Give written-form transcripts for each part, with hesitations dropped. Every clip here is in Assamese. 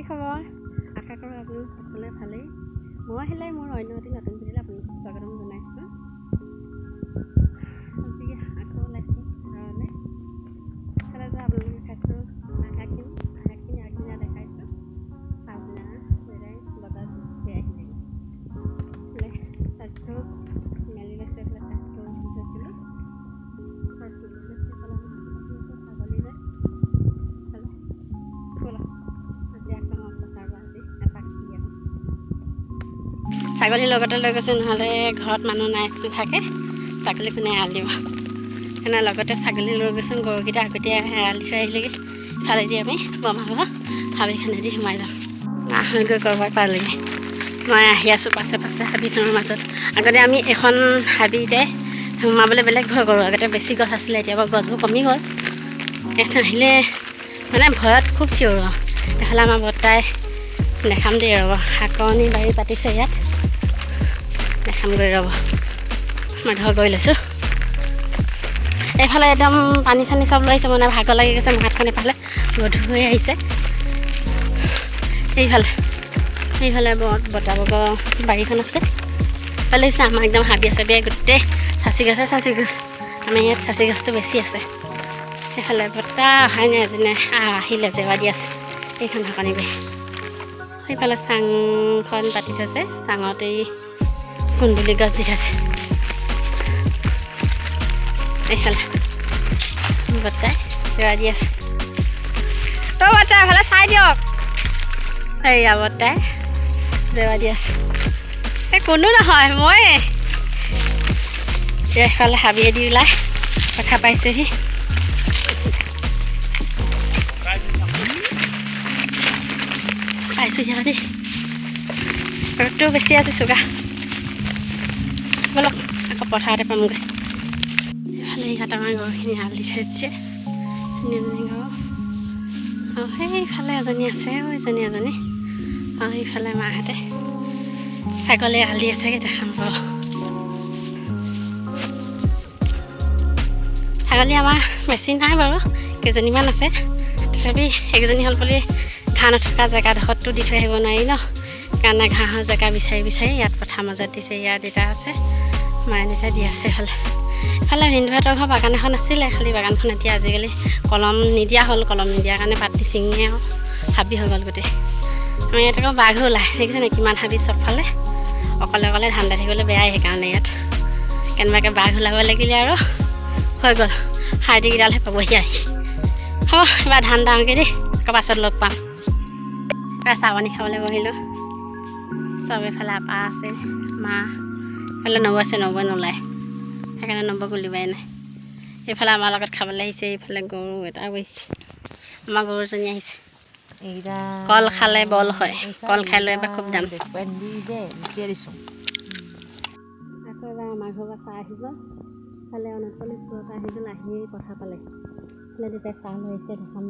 কি খবৰ? আশা কৰোঁ আপোনালোক সকলোৱে ভালেই। মই আহিলে মোৰ অন্য এটি নতুন ভিডিঅ'লৈ আপোনালোকক স্বাগতম জনাইছোঁ। আজি আকৌ ওলাইছোঁ কাৰণে সেইফালে যে আপোনালোকে খাইছোঁ আশাখিনি আগদিনা দেখাইছোঁ। পাছদিনা বজাৰ ঘূৰি আহিলে চাৰ্টটো মেলি লৈছোঁ। এইফালে চাৰ্টটো উঠি থৈছিলোঁ। চাৰ্টটো উঠি লৈছোঁ এইফালে ছাগলী যে ছাগলীৰ লগতে লৈ গৈছোঁ, নহ'লে ঘৰত মানুহ নাই নাথাকে, ছাগলী কোনে এৰাল দিব। সেইকাৰণে লগতে ছাগলী লৈ গৈছোঁ। গৰুকেইটা আগতীয়া এৰাল দি থৈ আহিলেগৈ। ইফালেদি আমি বৰমাঘৰ হাবিখনেদি সোমাই যাম। আহোঁগৈ ক'ৰবাৰ পালেগৈ। মই আহি আছোঁ পাছে পাছে হাবিখনৰ মাজত। আগতে আমি এখন হাবিতে সোমাবলৈ বেলেগ ভয় কৰোঁ। আগতে বেছি গছ আছিলে, এতিয়া বাৰু গছবোৰ কমি গ'ল। ইয়াত আহিলে মানে ভয়ত খুব চিঞৰোঁ। এইফালে আমাৰ বৰ্তাই দেখাম দেই ৰ'ব, শাকনি বাৰী পাতিছে ইয়াত, দেখামগৈ ৰ'ব। মই ধৰ গৈ লৈছোঁ। এইফালে একদম পানী চানী চব লৈ আহিছে, মানে ভাগৰ লাগি গৈছে। হাতখন এইফালে গধুৰ হৈ আহিছে। এইফালে বৰ্তা বাৰীখন আছে। এইফালে আহিছে আমাৰ একদম হাবি আছে, গোটেই চাচি গছ। আমাৰ ইয়াত চাচি গছটো বেছি আছে। সেইফালে বৰ্তা অহাই নাই, এজনে আহিলে জেৱা দি আছে। এইখন শাকনি বাৰী। সেইফালে চাংখন পাতি থৈছে, চাঙত এই কুন্দুলি গছ দি থৈছে। এইফালে বৰ্তাই জেৱা দি আছে। অ' বৰ্তা এফালে চাই দিয়ক। এইয়া বৰ্তাই জেৱা দি আছে। এই কোনো নহয়, মই এইফালে হাবিয়েদি ওলাই কথা পাইছোঁহি। পাইছোঁ সিহঁত দেই, ৰ'দটো বেছি আছে চুগা। বলক আকৌ পথাৰতে পামগৈ। এইফালে ইয়াত আমাৰ গৰুখিনি এৰাল দি থৈ দিছে। গৰু আৰু সেইফালে এজনী আছে, এজনী আৰু এইফালে মাহঁতে ছাগলী এৰাল দি আছেগৈ, দেখাম বাৰু। ছাগলী আমাৰ বেছি নাই বাৰু, কেইজনীমান আছে। তথাপি সেইকেইজনী হ'ল বুলি ঘাঁহ নথকা জেগাডোখৰততো দি থৈ আহিব নোৱাৰি ন, কাৰণে ঘাঁহৰ জেগা বিচাৰি ইয়াত পথাৰ মাজত দিছে। ইয়াত দেউতা আছে, মায়ে দেউতা দি আছে। এইফালে ভিন্দুহঁতৰ ঘৰ বাগান এখন আছিলে, খালি বাগানখন এতিয়া আজিকালি কলম নিদিয়া হ'ল। কলম নিদিয়াৰ কাৰণে পাতি ছিঙিয়ে আৰু হাবি হৈ গ'ল গোটেই। আমাৰ ইয়াত আকৌ বাঘো ওলায়, দেখিছেনে কিমান হাবি চবফালে। অকলে ধান দাই থাকিবলৈ বেয়াই, সেইকাৰণে ইয়াত কেনেবাকৈ বাঘ ওলাব লাগিলে আৰু হৈ গ'ল। হাৰ্ডিকেইডালহে পাবহি আহি। হ'ব এবাৰ ধান দাওঁগৈ দেই, আকৌ পাছত লগ পাম। এবাৰ চাহ পানী খাবলৈ বহিলোঁ। চব এইফালে আপা আছে, মা এইফালে নবৌ আছে, নবৌ নোলায়, সেইকাৰণে নবৌক উলিওৱাই নাই। এইফালে আমাৰ লগত খাবলৈ আহিছে। এইফালে গৰু এটা বহিছে, আমাৰ গৰুজনী আহিছে। কল খালে বল হয়, কল খাই লৈ এবাৰ খুব দাম। আকৌ এবাৰ আমাৰ ঘৰৰ পৰা চাহ আহিব। ইফালে অনপলি স্কুলৰ পৰা আহি গ'ল, আহি পথাৰ পালে। ইফালে দেউতাই চাহ লৈ আহিছে, দেখাম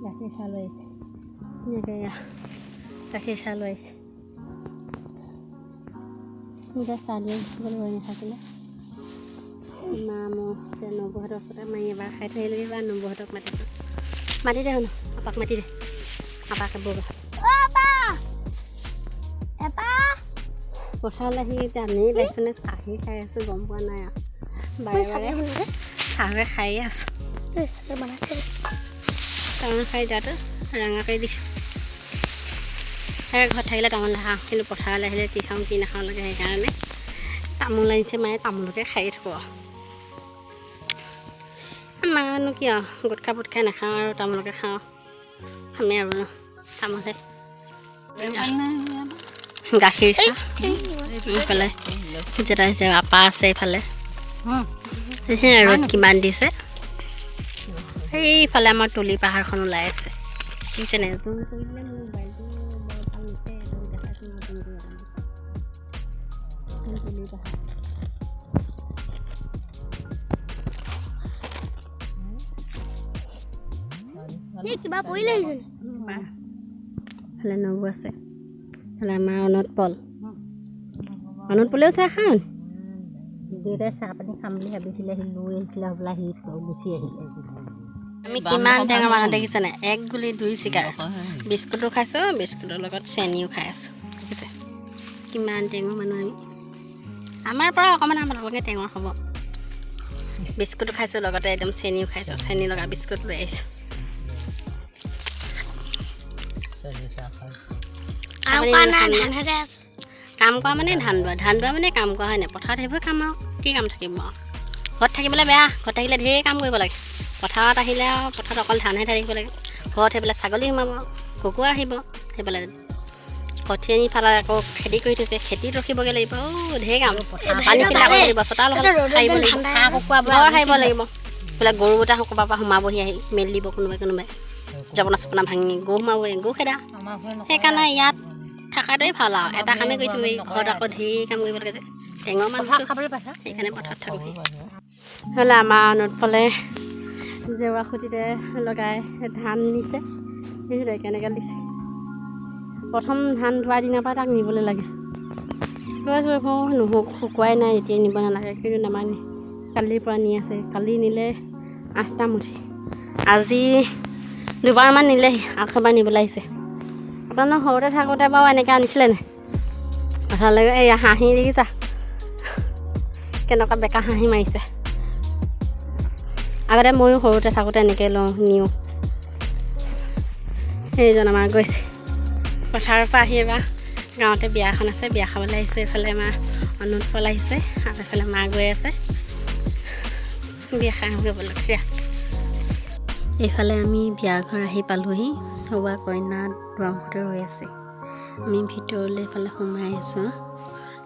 গাখীৰ চাহ লৈ আহিছে। ধুনীয়াকৈ গাখীৰ চাহ লৈ আহিছে। এতিয়া চাহ দি স্কুল হৈ নাথাকিলে মা মোৰ নবৌহঁতৰ ওচৰতে মাৰি এবাৰ খাই থৈ আহিলেগৈ। এবাৰ নবৌহঁতক মাতিছোঁ। মাতি দে শুনো, আপাক মাতি দে, আপাকে বগা পথাৰলৈ আহি টানেই লাগিছেনে, চাহেই খাই আছোঁ, গম পোৱা নাই আৰু বাৰে চাহে খায়ে আছোঁ। তামোল খাই দাঁতো ৰঙা কৰি দিছোঁ। ঘৰত থাকিলে তামোল নাখাওঁ, কিন্তু পথাৰলৈ আহিলে কি খাওঁ কি নাখাওঁ লাগে, সেইকাৰণে তামোল আনিছে মায়ে, তামোলকে খায়ে থাকোঁ আৰু। আমাৰনো কি আৰু গুটখা পুট খাই নাখাওঁ আৰু তামোলকে খাওঁ। খামেই আৰু ন তামোলহে। গাখীৰ চাহ এইফালে যেটা হৈছে, আপা আছে এইফালে। ৰ'দ কিমান দিছে। সেইফালে আমাৰ তুলি পাহাৰখন ওলাই আছে, দেখিছেনে? কিবা পৰিলে এইফালে নবৌ আছে, এইফালে আমাৰ অনত পলেও চাহ খাওঁ। দেউতাই চাহ পানী খাম বুলি ভাবিছিলে, সি লৈ আহিছিলে হ'বলা, সি গুচি আহিলে। আমি কিমান টেঙা মানুহ দেখিছে নাই 1 গুলি 2 চিগাৰ বিস্কুটো খাইছোঁ বিস্কুটৰ লগত চেনিও খাই আছোঁ দেখিছে কিমান টেঙৰ মানুহ আমি আমাৰ পৰা অকণমান আপোনালোকে টেঙৰ হ'ব বিস্কুটো খাইছোঁ লগতে একদম চেনিও খাইছোঁ চেনি লগা বিস্কুট লৈ আহিছোঁ কাম কৰা মানে ধান দোৱা মানে কাম কৰা হয় নাই পথাৰত সেইবোৰ কাম আৰু কি কাম থাকিব আৰু ঘৰত থাকিবলৈ বেয়া ঘৰত থাকিলে ঢেৰ কাম কৰিব লাগে পথাৰত আহিলে আৰু পথাৰত অকল ধানহে থাকিব লাগে ঘৰত সেইফালে ছাগলী সোমাব কুকুৰা আহিব সেইফালে কঠীয়া নি ফালে আকৌ খেতি কৰি থৈছে খেতিত ৰখিবগৈ লাগিব ঢেৰ কাম পানী পিলাব লাগিব চোতাল সাৰিব লাগিব হাঁহ কুকুৰা ঘৰ সাৰিব লাগিব এইফালে গৰু গোটা ক'ৰবাৰ পৰা সোমাবহি আহি মেলি দিব কোনোবাই জপনা চপনা ভাঙি গৰু সোমাবহি গৰু খেদা সেইকাৰণে ইয়াত থকাটোৱেই ভাল আৰু এটা কামেই কৰি থৈ ঘৰত আকৌ ঢেৰ কাম কৰিব লাগে যে টেঙৰ মানুহ খাবলৈ পাইছা সেইকাৰণে পথাৰত থাকোঁ হ'লে আমাৰ নদফালে জেওৰা খুঁটিতে লগাই ধান নিছে সেইটোৱে কেনেকৈ দিছে প্ৰথম ধান ধোৱাৰ দিনৰ পৰা তাক নিবলৈ লাগে কৈছোঁ শুকুৱাই নাই এতিয়া নিব নালাগে কিন্তু নামানে কালিৰ পৰা নি আছে কালি নিলে 8টা মুঠি আজি দুবাৰমান নিলেহি আকৌ এবাৰ নিবলৈ আহিছে আপোনাৰ সৰুতে থাকোঁতে বাৰু এনেকৈ আনিছিলে নাই পথাৰলৈ এই হাঁহি দেখিছা কেনেকুৱা বেকা হাঁহি মাৰিছে আগতে ময়ো সৰুতে থাকোঁতে এনেকৈ নিওঁ সেইজন আমাৰ গৈছে পথাৰৰ পৰা আহি এবাৰ গাঁৱতে বিয়া এখন আছে বিয়া খাবলৈ আহিছোঁ এইফালে আমাৰ অনুৎপল আহিছে আৰু এইফালে মা গৈ আছে বিয়া খাই গ'বলৈ দিয়া এইফালে আমি বিয়া ঘৰ আহি পালোঁহি হোৱা কইনা দুৱাৰমুখতে ৰৈ আছে আমি ভিতৰলৈ এইফালে সোমাই আছোঁ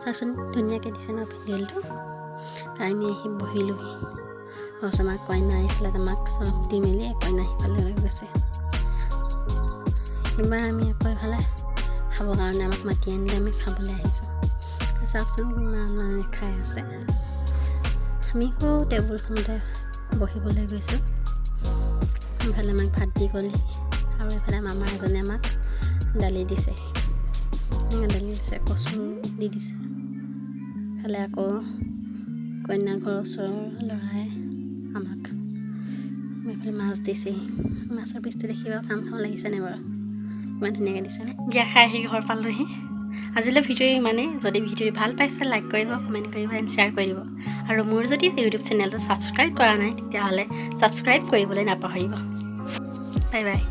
চাওকচোন ধুনীয়াকৈ দিছে ন পেণ্ডেলটো আমি আহি বহিলোঁহি তাৰপিছত আমাক কইনা এইফালে আমাক চব দি মেলি কইনা সিফালে লৈ গৈছে এইবাৰ আমি আকৌ এইফালে খাবৰ কাৰণে আমাক মাতি আনিলে আমি খাবলৈ আহিছোঁ চাওকচোন কিমান মানুহে খাই আছে আমি টেবুলখনতে বহিবলৈ গৈছোঁ এইফালে আমাক ভাত দি গ'লে আৰু এইফালে মামা এজনে আমাক দালি দিছে কচু দি দিছে এইফালে আকৌ কইনা ঘৰৰ ওচৰৰ ল'ৰাই আমাক এইফালে মাছ দিছে মাছৰ পিচটো দেখিব খাম লাগিছেনে বাৰু ইমান ধুনীয়াকৈ দিছেনে বিয়া খাই আহি ঘৰ পালোঁহি আজিলৈ ভিডিঅ' ইমানেই যদি ভিডিঅ' ভাল পাইছে লাইক কৰিব কমেণ্ট কৰিব এণ্ড শ্বেয়াৰ কৰিব আৰু মোৰ যদি ইউটিউব চেনেলটো ছাবস্ক্ৰাইব কৰা নাই তেতিয়াহ'লে ছাবস্ক্ৰাইব কৰিবলৈ নাপাহৰিব বাই বাই